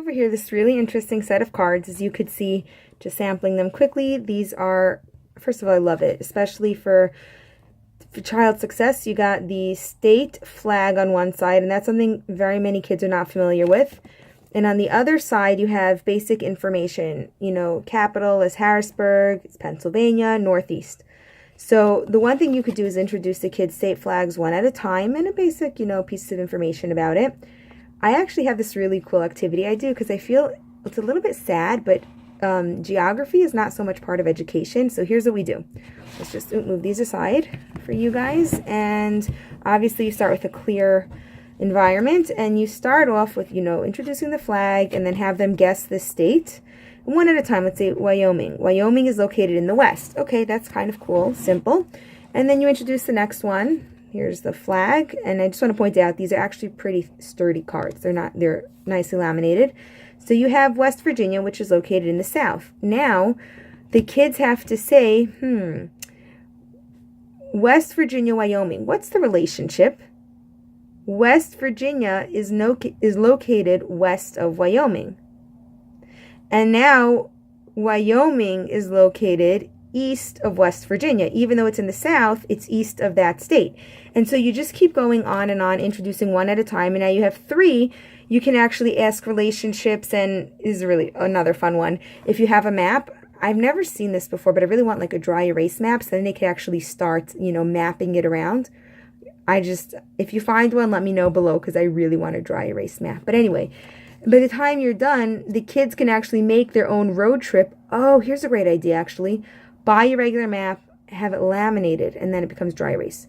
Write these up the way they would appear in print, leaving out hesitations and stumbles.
Over here, this really interesting set of cards, as you could see, just sampling them quickly. These are, first of all, I love it, especially for child success. You got the state flag on one side, and that's something very many kids are not familiar with. And on the other side, you have basic information. You know, capital is Harrisburg, it's Pennsylvania, Northeast. So the one thing you could do is introduce the kids state flags one at a time and a basic, piece of information about it. I actually have this really cool activity I do because I feel it's a little bit sad, but geography is not so much part of education. So here's what we do. Let's just move these aside for you guys. And obviously you start with a clear environment, and you start off with, introducing the flag and then have them guess the state. One at a time. Let's say Wyoming. Wyoming is located in the west. Okay, that's kind of cool, simple. And then you introduce the next one. Here's the flag, and I just want to point out these are actually pretty sturdy cards. They're nicely laminated. So you have West Virginia, which is located in the south. Now, the kids have to say, West Virginia, Wyoming. What's the relationship? West Virginia is located west of Wyoming. And now Wyoming is located east of West Virginia. Even though it's in the south, it's east of that state. And so you just keep going on and on, introducing one at a time. And now you have 3. You can actually ask relationships, and this is really another fun one. If you have a map, I've never seen this before, but I really want like a dry erase map, so then they can actually start, mapping it around. If you find one, let me know below, because I really want a dry erase map. But anyway, by the time you're done, the kids can actually make their own road trip. Oh, here's a great idea, actually. Buy a regular map, have it laminated, and then it becomes dry erase.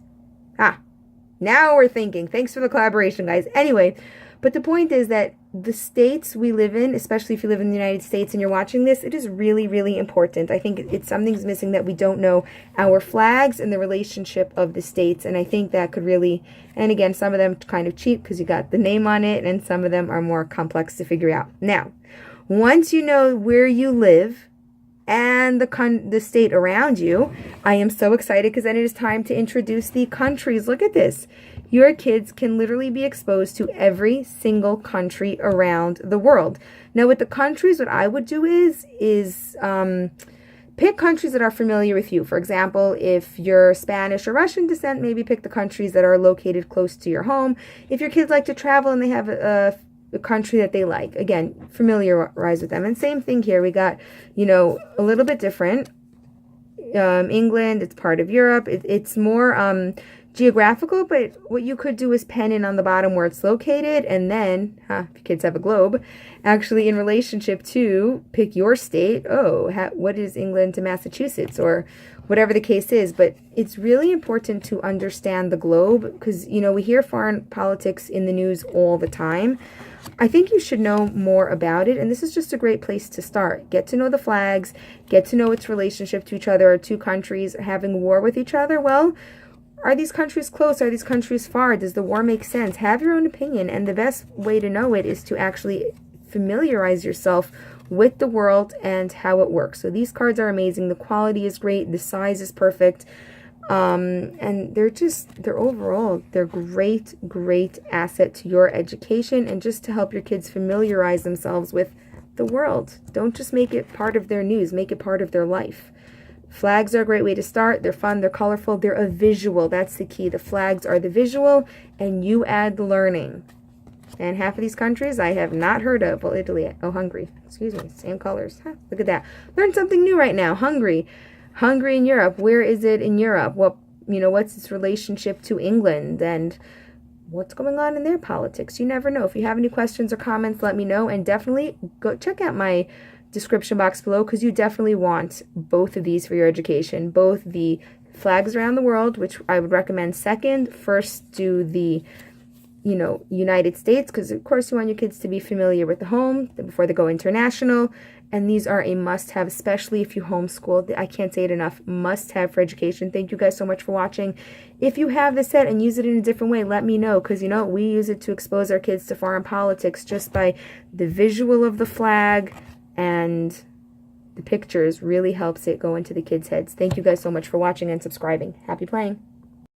Now we're thinking. Thanks for the collaboration, guys. Anyway, but the point is that the states we live in, especially if you live in the United States and you're watching this, it is really, really important. I think something's missing, that we don't know our flags and the relationship of the states. And I think that could really, and again, some of them kind of cheap because you got the name on it, and some of them are more complex to figure out. Now, once you know where you live and the state around you, I am so excited because then it is time to introduce the countries. Look at this. Your kids can literally be exposed to every single country around the world. Now with the countries, what I would do is pick countries that are familiar with you. For example, if you're Spanish or Russian descent, maybe pick the countries that are located close to your home. If your kids like to travel and they have a country that they like, again, familiarize with them. And same thing here, we got, a little bit different. England, it's part of Europe. It's more geographical, but what you could do is pen in on the bottom where it's located, and then, if your kids have a globe, actually in relationship to pick your state. What is England to Massachusetts, or whatever the case is. But it's really important to understand the globe, because, we hear foreign politics in the news all the time. I think you should know more about it, and this is just a great place to start. Get to know the flags, get to know its relationship to each other. Are 2 countries having war with each other? Well, are these countries close? Are these countries far? Does the war make sense? Have your own opinion, and the best way to know it is to actually familiarize yourself with the world and how it works. So these cards are amazing. The quality is great. The size is perfect. And they're overall, they're great asset to your education and just to help your kids familiarize themselves with the world. Don't just make it part of their news, make it part of their life. Flags are a great way to start. They're fun, they're colorful, they're a visual. That's the key. The flags are the visual, and you add the learning. And half of these countries I have not heard of. Well, Italy, Hungary, excuse me, same colors. Look at that. Learn something new right now. Hungary in Europe. Where is it in Europe? What's its relationship to England, and what's going on in their politics? You never know. If you have any questions or comments, let me know, and definitely go check out my description box below, because you definitely want both of these for your education. Both the flags around the world, which I would recommend second. First, do the United States, because of course you want your kids to be familiar with the home before they go international. And these are a must-have, especially if you homeschool. I can't say it enough. Must-have for education. Thank you guys so much for watching. If you have the set and use it in a different way, let me know, because we use it to expose our kids to foreign politics just by the visual of the flag, and the pictures really helps it go into the kids' heads. Thank you guys so much for watching and subscribing. Happy playing.